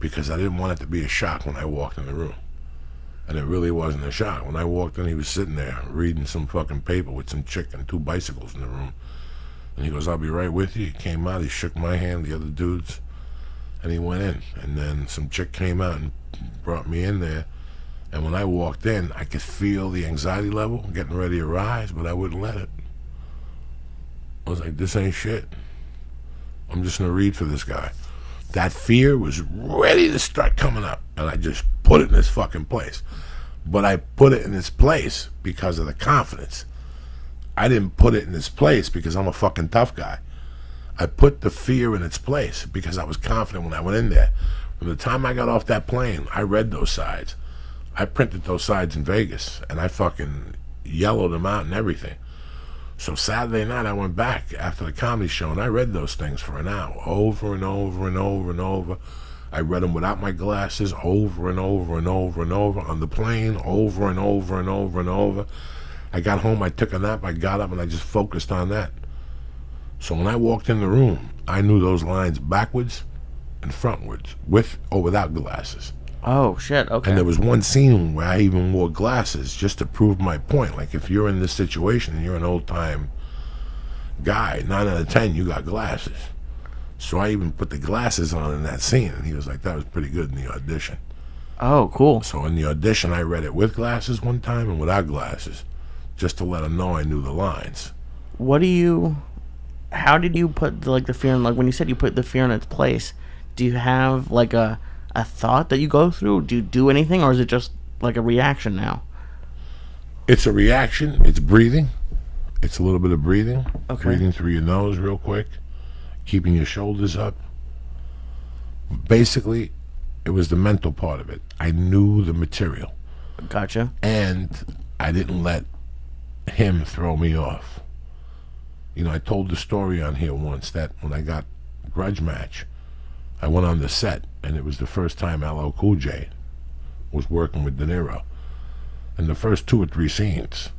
because I didn't want it to be a shock when I walked in the room. And it really wasn't a shock. When I walked in, he was sitting there reading some fucking paper with some chick and 2 bicycles in the room. And he goes, "I'll be right with you." He came out, he shook my hand, the other dudes, and he went in. And then some chick came out and brought me in there. And when I walked in, I could feel the anxiety level getting ready to rise, but I wouldn't let it. I was like, this ain't shit. I'm just going to read for this guy. That fear was ready to start coming up, and I just put it in its fucking place. But I put it in its place because of the confidence. I didn't put it in its place because I'm a fucking tough guy. I put the fear in its place because I was confident when I went in there. From the time I got off that plane, I read those sides. I printed those sides in Vegas, and I fucking yellowed them out and everything. So Saturday night, I went back after the comedy show, and I read those things for an hour, over and over and over and over. I read them without my glasses, over and over and over and over, on the plane, over and over and over and over. I got home, I took a nap, I got up, and I just focused on that. So when I walked in the room, I knew those lines backwards and frontwards, with or without glasses. Oh, shit, okay. And there was one scene where I even wore glasses just to prove my point. Like, if you're in this situation and you're an old-time guy, 9 out of 10, you got glasses. So I even put the glasses on in that scene, and he was like, that was pretty good in the audition. Oh, cool. So in the audition, I read it with glasses one time and without glasses, just to let him know I knew the lines. How did you put, the fear in, when you said you put the fear in its place, do you have, a thought that you go through? Do you do anything, or is it just like a reaction now? It's a reaction. It's breathing. It's a little bit of breathing. Okay. Breathing through your nose real quick. Keeping your shoulders up. Basically, it was the mental part of it. I knew the material. Gotcha. And I didn't let him throw me off. I told the story on here once that when I got Grudge Match, I went on the set, and it was the first time LL Cool J was working with De Niro. And the first 2 or 3 scenes,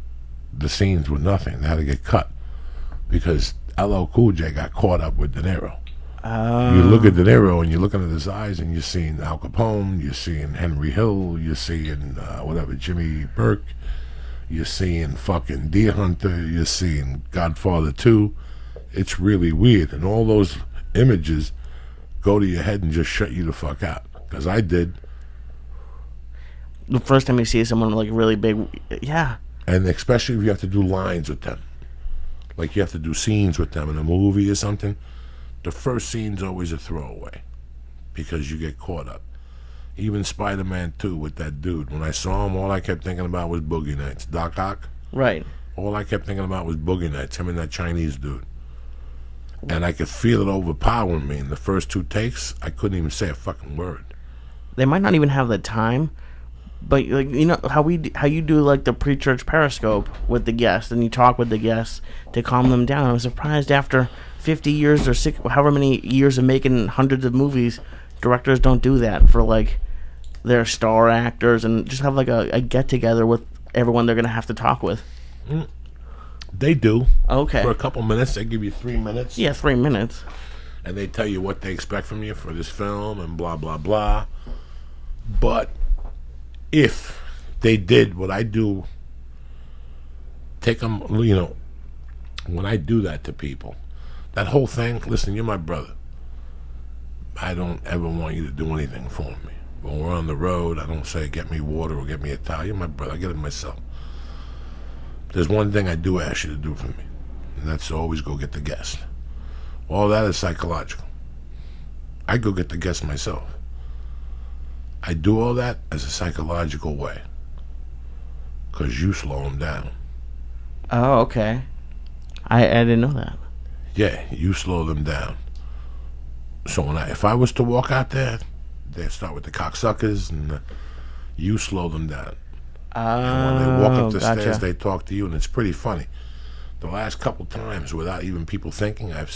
the scenes were nothing. They had to get cut because LL Cool J got caught up with De Niro. You look at De Niro, and you're looking at his eyes, and you're seeing Al Capone, you're seeing Henry Hill, you're seeing Jimmy Burke, you're seeing fucking Deer Hunter, you're seeing Godfather 2. It's really weird. And all those images go to your head and just shut you the fuck out. Because I did. The first time you see someone really big, yeah. And especially if you have to do lines with them. Like you have to do scenes with them in a movie or something. The first scene's always a throwaway. Because you get caught up. Even Spider-Man 2 with that dude. When I saw him, all I kept thinking about was Boogie Nights. Doc Ock. Right. All I kept thinking about was Boogie Nights. Him and that Chinese dude. And I could feel it overpowering me. In the first 2 takes, I couldn't even say a fucking word. They might not even have the time, but how you do the pre-church Periscope with the guests, and you talk with the guests to calm them down. I was surprised after 50 years or however many years of making hundreds of movies, directors don't do that for their star actors and just have a get together with everyone they're gonna have to talk with. They do. Okay. For a couple minutes. They give you 3 minutes. Yeah, 3 minutes. And they tell you what they expect from you for this film and blah, blah, blah. But if they did what I do, take them, when I do that to people, that whole thing, listen, you're my brother. I don't ever want you to do anything for me. When we're on the road, I don't say, get me water or get me a towel. You're my brother. I get it myself. There's one thing I do ask you to do for me, and that's to always go get the guest. All that is psychological. I go get the guest myself. I do all that as a psychological way, because you slow them down. Oh, okay. I didn't know that. Yeah, you slow them down. So if I was to walk out there, they start with the cocksuckers, and you slow them down. And when they walk up the stairs, they talk to you, and it's pretty funny. The last couple times, without even people thinking, I've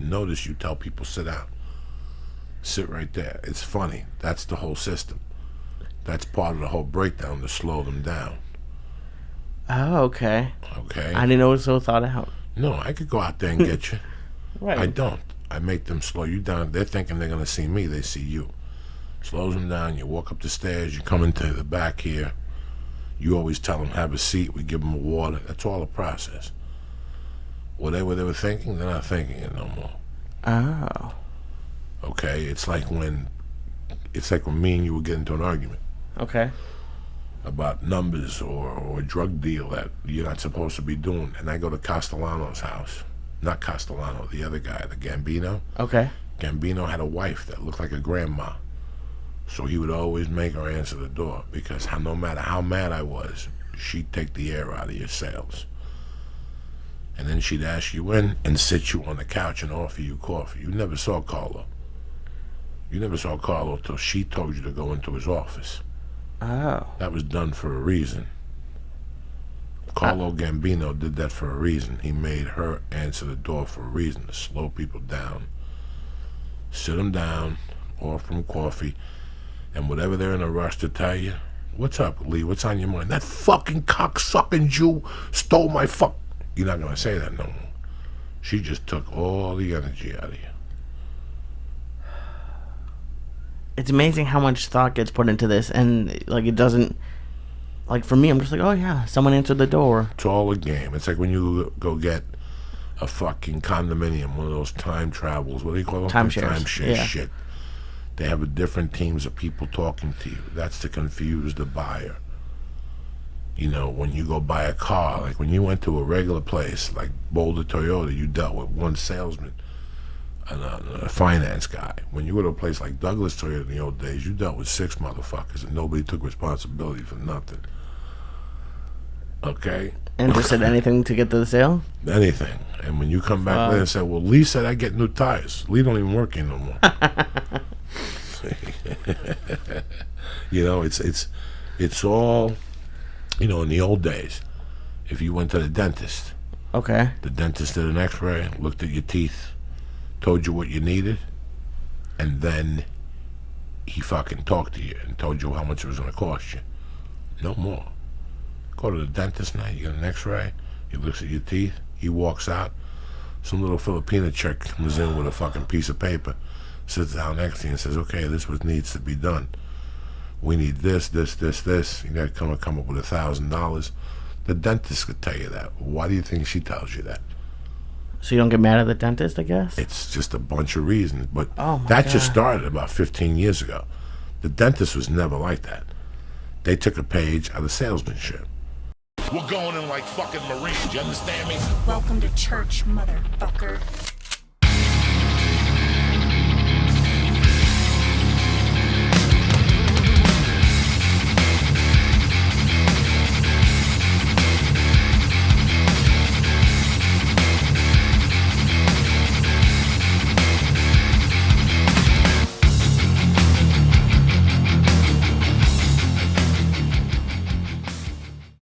noticed you tell people sit down, sit right there. It's funny. That's the whole system. That's part of the whole breakdown to slow them down. Oh, okay. Okay. I didn't know it was so thought out. No, I could go out there and get you. Right. I don't. I make them slow you down. They're thinking they're going to see me. They see you. Slows him down. You walk up the stairs. You come into the back here. You always tell him, have a seat. We give him a water. That's all a process. Whatever they were thinking, they're not thinking it no more. Oh. Okay? It's like when me and you would get into an argument. Okay. About numbers or a drug deal that you're not supposed to be doing. And I go to Castellano's house. Not Castellano, the other guy, the Gambino. Okay. Gambino had a wife that looked like a grandma. So he would always make her answer the door because no matter how mad I was, she'd take the air out of your sails. And then she'd ask you in and sit you on the couch and offer you coffee. You never saw Carlo. You never saw Carlo till she told you to go into his office. Oh. That was done for a reason. Carlo Gambino did that for a reason. He made her answer the door for a reason, to slow people down. Sit them down, offer them coffee, and whatever they're in a rush to tell you, what's up, Lee? What's on your mind? That fucking cocksucking Jew stole my fuck. You're not going to say that no more. She just took all the energy out of you. It's amazing how much thought gets put into this, and like it doesn't. Like for me, I'm just like, oh yeah, someone answered the door. It's all a game. It's like when you go get a fucking condominium, one of those time travels. What do you call them? Timeshares. Timeshare Yeah. shit. They have a different teams of people talking to you. That's to confuse the buyer. You know, when you go buy a car, like when you went to a regular place like Boulder Toyota, you dealt with one salesman and a finance guy. When you go to a place like Douglas Toyota in the old days, you dealt with 6 motherfuckers and nobody took responsibility for nothing. Okay? And just said anything to get to the sale? Anything. And when you come back later and say, well, Lee said I get new tires. Lee don't even work here no more. You know, it's all, you know, in the old days, if you went to the dentist, Okay. the dentist did an x-ray, looked at your teeth, told you what you needed, and then he fucking talked to you and told you how much it was going to cost you. No more. Go to the dentist now, you get an x-ray, he looks at your teeth, he walks out, some little Filipina chick comes in with a fucking piece of paper, sits down next to you and says, okay, this is what needs to be done. We need this, this, this, this. You got to come up with $1,000. The dentist could tell you that. Why do you think she tells you that? So you don't get mad at the dentist, I guess? It's just a bunch of reasons. But Oh, my that just God. started about 15 years ago. The dentist was never like that. They took a page out of salesmanship. We're going in like fucking Marines, you understand me? Welcome to church, motherfucker.